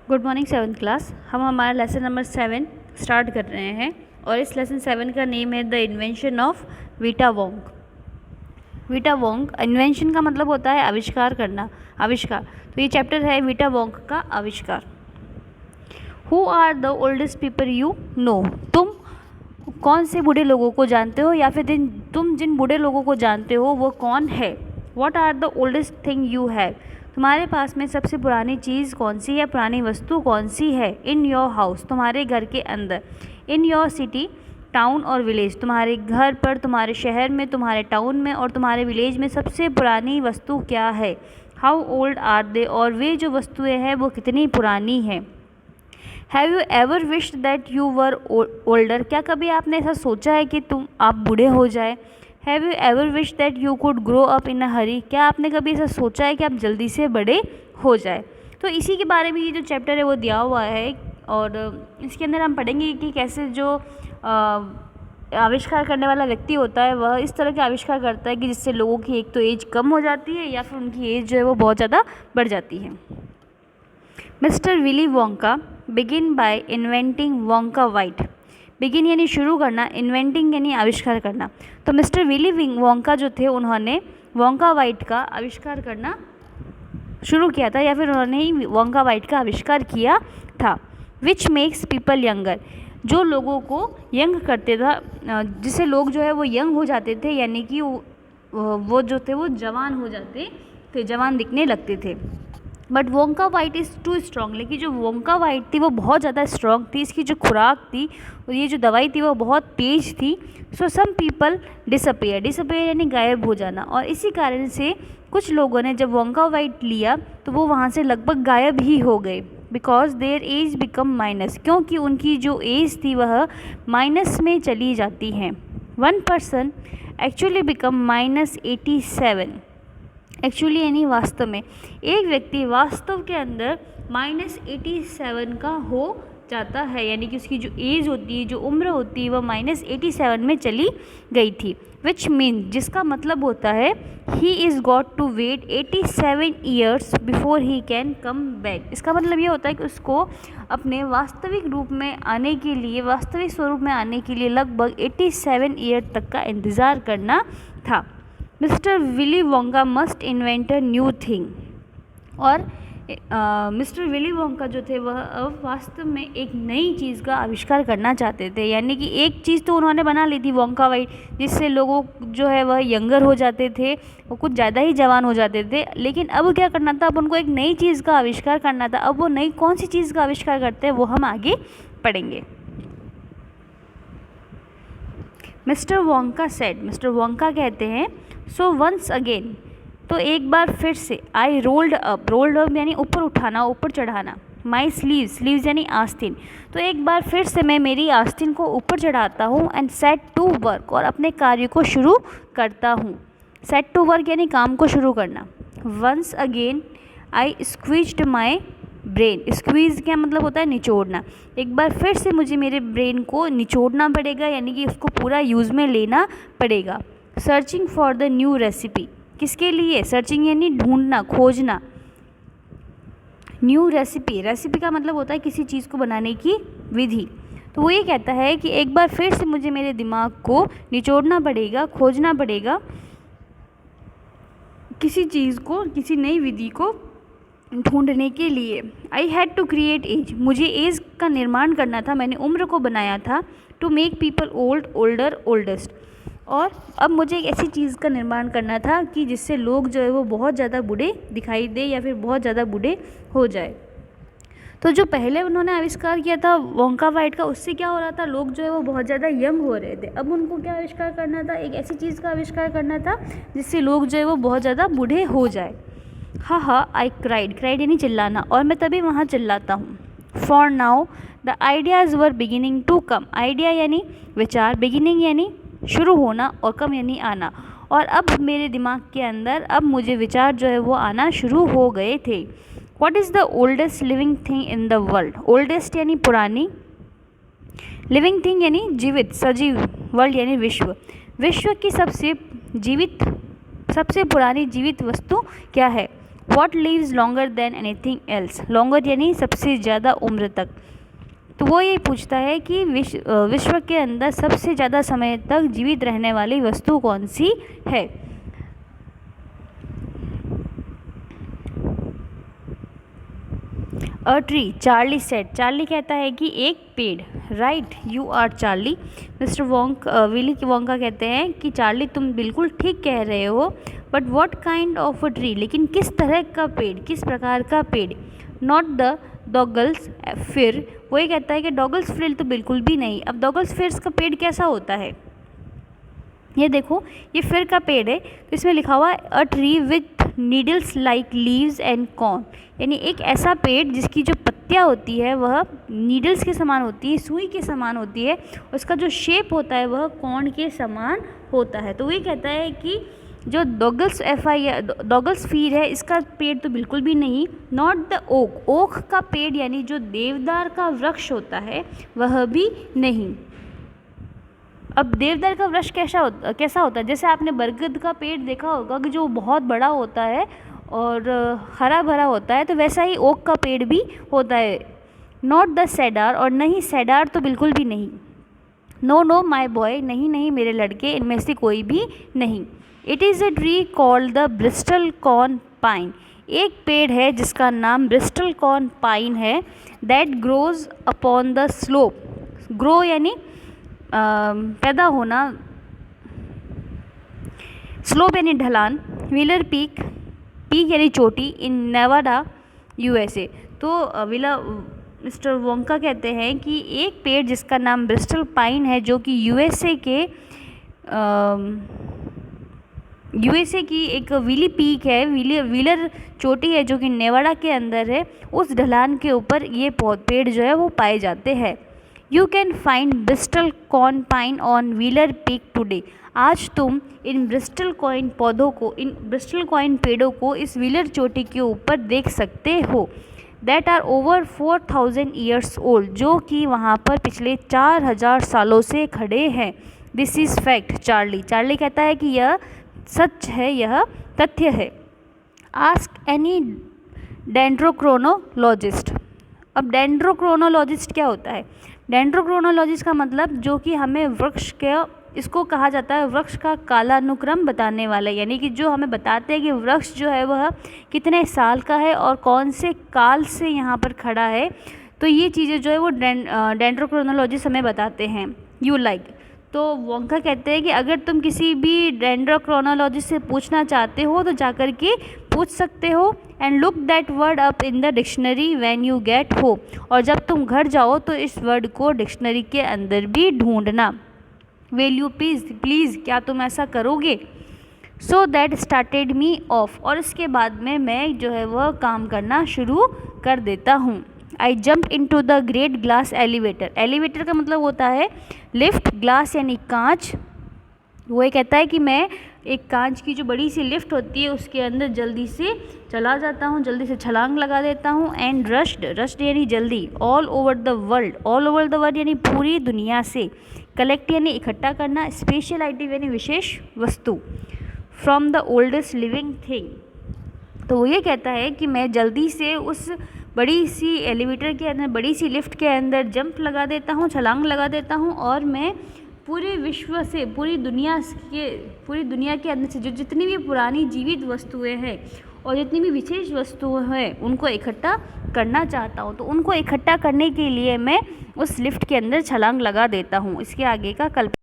Good morning 7th class. हम हमारा lesson number 7 start कर रहे हैं और इस लेसन 7 का नेम है the invention of Vita Wong. Vita Wong, invention का मतलब होता है आविष्कार करना, आविष्कार। तो ये चैप्टर है वीटा वोंग का आविष्कार। Who are the oldest people you know, तुम कौन से बूढ़े लोगों को जानते हो या फिर तुम जिन बूढ़े लोगों को जानते हो वो कौन है। What are the oldest thing you have, तुम्हारे पास में सबसे पुरानी चीज़ कौन सी है, पुरानी वस्तु कौन सी है। इन योर हाउस, तुम्हारे घर के अंदर। इन योर सिटी, टाउन और विलेज, तुम्हारे घर पर, तुम्हारे शहर में, तुम्हारे टाउन में और तुम्हारे विलेज में सबसे पुरानी वस्तु क्या है। हाउ ओल्ड आर दे, और वे जो वस्तुएं हैं वो कितनी पुरानी हैं। Have you ever wished that you were older, क्या कभी आपने ऐसा सोचा है कि आप बूढ़े हो जाए। Have you ever wish that you could grow up in a hurry, क्या आपने कभी ऐसा सोचा है कि आप जल्दी से बड़े हो जाए। तो इसी के बारे में ये जो चैप्टर है वो दिया हुआ है और इसके अंदर हम पढ़ेंगे कि कैसे जो आविष्कार करने वाला व्यक्ति होता है वह इस तरह के आविष्कार करता है कि जिससे लोगों की एक तो एज कम हो जाती है या फिर उनकी एज जो है वो बहुत ज़्यादा बढ़ जाती है। Mister Willy Wonka begin by inventing Wonka white. Begin यानी शुरू करना, इन्वेंटिंग यानी आविष्कार करना। तो मिस्टर विली वोंका जो थे उन्होंने वोंका वाइट का आविष्कार करना शुरू किया था या फिर उन्होंने ही वोंका वाइट का आविष्कार किया था। विच मेक्स पीपल यंगर, जो लोगों को यंग करते था, जिससे लोग जो है वो यंग हो जाते थे, यानी कि वो जो थे वो जवान हो जाते थे, जवान दिखने लगते थे। But Wonka vite is too strong, लेकिन जो वोंका वाइट थी वो बहुत ज़्यादा स्ट्रॉन्ग थी, इसकी जो खुराक थी और ये जो दवाई थी वो बहुत तेज़ थी। सो सम पीपल डिसअपेयर, डिसअपेयर यानी गायब हो जाना, और इसी कारण से कुछ लोगों ने जब वोंका वाइट लिया तो वो वहाँ से लगभग गायब ही हो गए। Because their age become minus, क्योंकि उनकी जो एज थी वह माइनस में चली जाती है। One person actually become -87, actually यानी वास्तव में, एक व्यक्ति वास्तव के अंदर -87 का हो जाता है, यानी कि उसकी जो एज होती है, जो उम्र होती है, वह -87 में चली गई थी। विच मीन, जिसका मतलब होता है he is got to wait 87 years before he can come back. इसका मतलब ये होता है कि उसको अपने वास्तविक रूप में आने के लिए, वास्तविक स्वरूप में आने के लिए लगभग 87 ईयर तक का इंतज़ार करना था। Mister Willy Wonka must invent a new thing, और मिस्टर विली वोंका जो थे वह अब वास्तव में एक नई चीज़ का आविष्कार करना चाहते थे, यानी कि एक चीज़ तो उन्होंने बना ली थी वोंका वाइट, जिससे लोगों जो है वह यंगर हो जाते थे, वो कुछ ज़्यादा ही जवान हो जाते थे। लेकिन अब क्या करना था, अब उनको एक नई चीज़ का आविष्कार करना था। अब वो नई कौन सी चीज़ का आविष्कार करते हैं वो हम आगे पढ़ेंगे। Mister Wonka said, mister Wonka कहते हैं, सो वंस अगेन, तो एक बार फिर से, आई रोल्ड अप, रोल्ड अप यानी ऊपर उठाना, ऊपर चढ़ाना। माई स्लीव्स, स्लीव्स यानी आस्तीन, तो एक बार फिर से मैं मेरी आस्तीन को ऊपर चढ़ाता हूँ। एंड सेट टू वर्क, और अपने कार्य को शुरू करता हूँ। सेट टू वर्क यानी काम को शुरू करना। Once again I squeezed my brain, squeeze क्या मतलब होता है, निचोड़ना। एक बार फिर से मुझे मेरे ब्रेन को निचोड़ना पड़ेगा, यानी कि उसको पूरा यूज़ में लेना पड़ेगा। Searching for the new recipe, किसके लिए, सर्चिंग यानी ढूंढना, खोजना। न्यू रेसिपी, रेसिपी का मतलब होता है किसी चीज़ को बनाने की विधि। तो वो ये कहता है कि एक बार फिर से मुझे मेरे दिमाग को निचोड़ना पड़ेगा, खोजना पड़ेगा किसी चीज़ को, किसी नई विधि को ढूंढने के लिए। I had to create age, मुझे एज का निर्माण करना था, मैंने उम्र को बनाया था। To make people old, older, oldest, और अब मुझे एक ऐसी चीज़ का निर्माण करना था कि जिससे लोग जो है वो बहुत ज़्यादा बूढ़े दिखाई दे या फिर बहुत ज़्यादा बूढ़े हो जाए। तो जो पहले उन्होंने आविष्कार किया था वोंका वाइट का, उससे क्या हो रहा था, लोग जो है वो बहुत ज़्यादा यंग हो रहे थे। अब उनको क्या आविष्कार करना था, एक ऐसी चीज़ का आविष्कार करना था जिससे लोग जो है वो बहुत ज़्यादा बूढ़े हो जाए। हाँ हाँ, आई क्राइड, क्राइड यानी चिल्लाना, और मैं तभी वहाँ चिल्लाता हूँ। For now the ideas were beginning to come, idea यानी विचार, बिगिनिंग यानी शुरू होना, और कम यानी आना। और अब मेरे दिमाग के अंदर अब मुझे विचार जो है वो आना शुरू हो गए थे। What is the oldest living thing in the world, oldest यानी पुरानी, लिविंग थिंग यानी जीवित, सजीव, वर्ल्ड यानी विश्व, विश्व की सबसे जीवित, सबसे पुरानी जीवित वस्तु क्या है। What lives longer than anything else, longer यानी सबसे ज़्यादा उम्र तक। तो वो ये पूछता है कि विश्व के अंदर सबसे ज़्यादा समय तक जीवित रहने वाली वस्तु कौन सी है। A tree, Charlie said, Charlie कहता है कि एक पेड़। Right, you are Charlie. Mister Willy Wonka कहते हैं कि चार्ली तुम बिल्कुल ठीक कह रहे हो, but what kind of a tree, लेकिन किस तरह का पेड़, किस प्रकार का पेड़। नॉट द डॉगल्स फिर, वो ये कहता है कि डॉगल्स फिर तो बिल्कुल भी नहीं। अब डॉगल्स फिर का पेड़ कैसा होता है, ये देखो, ये फिर का पेड़ है, तो इसमें लिखा हुआ है a tree with needles like leaves and corn, यानी एक ऐसा पेड़ जिसकी जो पत्तियाँ होती है वह नीडल्स के समान होती है, सुई के समान होती है, उसका जो शेप होता है वह कॉर्न के समान होता है। तो वही कहता है कि जो डॉगल्स फीर है इसका पेड़ तो बिल्कुल भी नहीं। नॉट द ओक, ओक का पेड़ यानी जो देवदार का वृक्ष होता है वह भी नहीं। अब देवदार का वृक्ष कैसा होता है, जैसे आपने बरगद का पेड़ देखा होगा कि जो बहुत बड़ा होता है और हरा भरा होता है, तो वैसा ही ओक का पेड़ भी होता है। नॉट द सेडार, और नहीं सेडार तो बिल्कुल भी नहीं। नो नो माई बॉय, नहीं नहीं मेरे लड़के, इनमें से कोई भी नहीं। It is a tree called the Bristol corn pine, एक पेड़ है जिसका नाम ब्रिस्टल कॉर्न पाइन है। That grows upon the slope, grow यानी पैदा होना, स्लोप यानी ढलान, व्हीलर पीक, पीक यानी चोटी, इन नेवाडा यूएसए। तो मिस्टर वोंका कहते हैं कि एक पेड़ जिसका नाम ब्रिस्टल पाइन है जो कि यूएसए की एक व्हीली पीक है, व्हीलर चोटी है जो कि नेवाडा के अंदर है, उस ढलान के ऊपर ये पेड़ जो है वो पाए जाते हैं। You can find Bristol corn pine on wheeler peak today, आज तुम इन ब्रिस्टल कॉइन पौधों को, इन ब्रिस्टल कॉइन पेड़ों को इस व्हीलर चोटी के ऊपर देख सकते हो। That are over 4000 years old, जो कि वहाँ पर पिछले 4000 सालों से खड़े हैं। This is fact Charlie, Charlie कहता है कि यह सच है, यह तथ्य है। आस्क एनी डेंड्रोक्रोनोलॉजिस्ट, अब डेंड्रोक्रोनोलॉजिस्ट क्या होता है, डेंड्रोक्रोनोलॉजिस्ट का मतलब जो कि हमें वृक्ष के, इसको कहा जाता है वृक्ष का कालानुक्रम बताने वाला, यानी कि जो हमें बताते हैं कि वृक्ष जो है वह कितने साल का है और कौन से काल से यहाँ पर खड़ा है, तो ये चीज़ें जो है वो डेंड्रोक्रोनोलॉजिस्ट हमें बताते हैं। यू लाइक, तो वोंका कहते हैं कि अगर तुम किसी भी डेंड्रोक्रोनोलॉजिस्ट से पूछना चाहते हो तो जाकर के पूछ सकते हो। And look that word up in the dictionary when you get home, और जब तुम घर जाओ तो इस वर्ड को डिक्शनरी के अंदर भी ढूंढना। विल यू प्लीज़ क्या तुम ऐसा करोगे। So that started me of, और इसके बाद में मैं जो है वह काम करना शुरू कर देता हूँ। I jump into the great glass elevator, elevator का मतलब होता है लिफ्ट, ग्लास यानी कांच। वो ये कहता है कि मैं एक कांच की जो बड़ी सी लिफ्ट होती है उसके अंदर जल्दी से चला जाता हूँ, जल्दी से छलांग लगा देता हूँ। एंड रश्ड यानी जल्दी, ऑल ओवर द वर्ल्ड यानी पूरी दुनिया से, कलेक्ट यानी इकट्ठा करना, स्पेशल आइटम यानी विशेष वस्तु, from the oldest living thing. तो वो ये कहता है कि मैं जल्दी से उस बड़ी सी एलिवेटर के अंदर, बड़ी सी लिफ्ट के अंदर जंप लगा देता हूँ, छलांग लगा देता हूँ, और मैं पूरे विश्व से, पूरी दुनिया के अंदर से जो जितनी भी पुरानी जीवित वस्तुएं हैं और जितनी भी विशेष वस्तुएं हैं उनको इकट्ठा करना चाहता हूँ। तो उनको इकट्ठा करने के लिए मैं उस लिफ्ट के अंदर छलांग लगा देता हूँ। इसके आगे का कल्पना